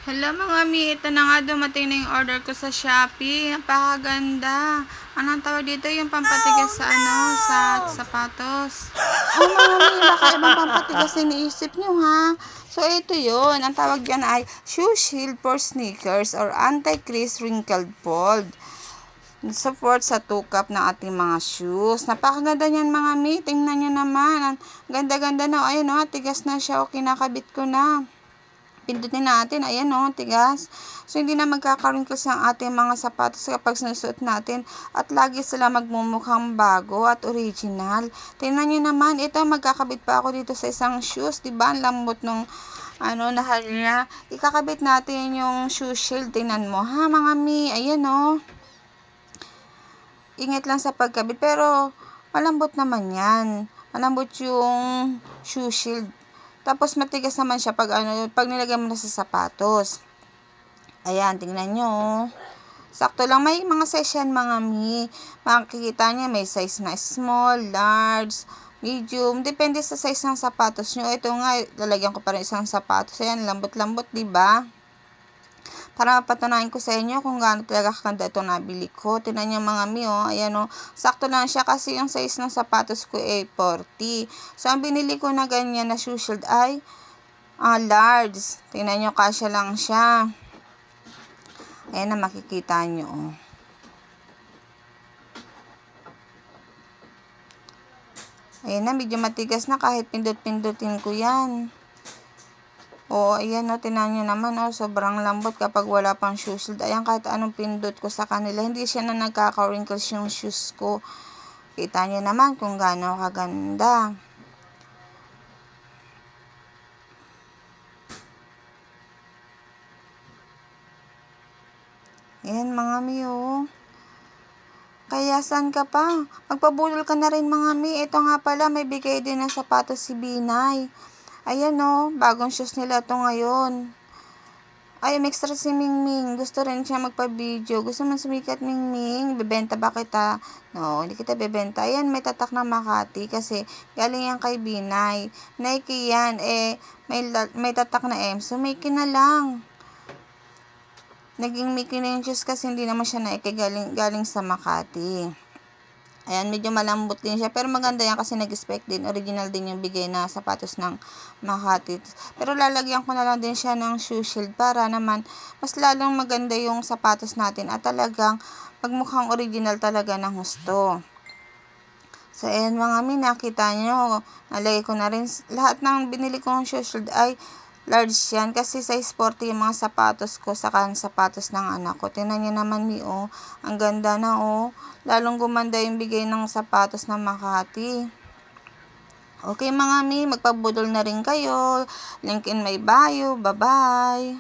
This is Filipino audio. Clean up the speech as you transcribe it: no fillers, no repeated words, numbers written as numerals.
Hello mga mi, ito na nga dumating na yung order ko sa Shopee. Napakaganda. Anong tawag dito? Yung pampatigas sa sa sapatos. Oh mga mi, baka ibang pampatigas iniisip nyo ha. So ito yun, ang tawag dyan ay shoe shield for sneakers or anti-crease wrinkled fold. Support sa 2 cup ng ating mga shoes. Napakaganda niyan mga mi, tingnan nyo naman. Ang ganda-ganda na, ayun o, tigas na siya o kinakabit ko na. Pindutin natin, ayan o, tigas. So, hindi na magkaka-wrinkles ang ating mga sapatos kapag sinusuot natin at lagi sila magmumukhang bago at original. Tingnan nyo naman, ito, magkakabit pa ako dito sa isang shoes, diba? Ang lambot nung, nahal niya. Ikakabit natin yung shoe shield, tingnan mo, ha, mga mi, ayan o. Ingat lang sa pagkabit, pero malambot naman yan. Malambot yung shoe shield. Tapos matigas naman siya pag nilagay mo na sa sapatos. Ayan, tingnan nyo. Sakto lang, may mga size yan mga mi. Makikita niya may size na small, large, medium. Depende sa size ng sapatos nyo. Ito nga, lalagyan ko pa rin isang sapatos. Ayan, lambot-lambot, diba? Para mapatunayan ko sa inyo kung gaano talaga kaganda itong nabili ko. Tingnan niyo mga mi, oh. Ayan, oh. Sakto lang siya kasi yung size ng sapatos ko ay 40. So, ang binili ko na ganyan na shoe shield ay large. Tingnan niyo, kasya lang siya. Ayan na, makikita niyo, oh. Ayan na, medyo matigas na kahit pindot-pindutin ko yan. O, ayan o, tinan nyo naman o, sobrang lambot kapag wala pang shoe shield. Ayan, kahit anong pindot ko sa kanila, hindi siya na nagkaka-wrinkles yung shoes ko. Kita nyo naman kung gaano kaganda. Ayan mga mi o. Kaya saan ka pa? Magpabulol ka na rin mga mi. Ito nga pala, may bigay din ng sapatos si Binay. Ayan o, bagong shoes nila to ngayon. Ay, extra si Mingming. Gusto rin siya magpa-video. Gusto man sumikat, Mingming. Bebenta ba kita? No, hindi kita bebenta. Ayan, may tatak na Makati kasi galing yan kay Binay. Nike yan. May tatak na M. So, Mickey na lang. Naging Mickey na yung shoes kasi hindi naman siya Nike galing sa Makati. Ayan, medyo malambot din siya. Pero maganda yan kasi nag-spec din. Original din yung bigay na sapatos ng Makati. Pero lalagyan ko na lang din siya ng shoe shield para naman mas lalong maganda yung sapatos natin at talagang magmukhang original talaga ng husto. So, ayan mga mi, nakita nyo. Nalagay ko na rin. Lahat ng binili kong shoe shield ay large yan kasi size 40 yung mga sapatos ko saka ang sapatos ng anak ko. Tingnan nyo naman mi, oh. Ang ganda na, oh. Lalong gumanda yung bigay ng sapatos ng Makati. Okay mga mi, magpabudol na rin kayo. Link in my bio. Bye-bye.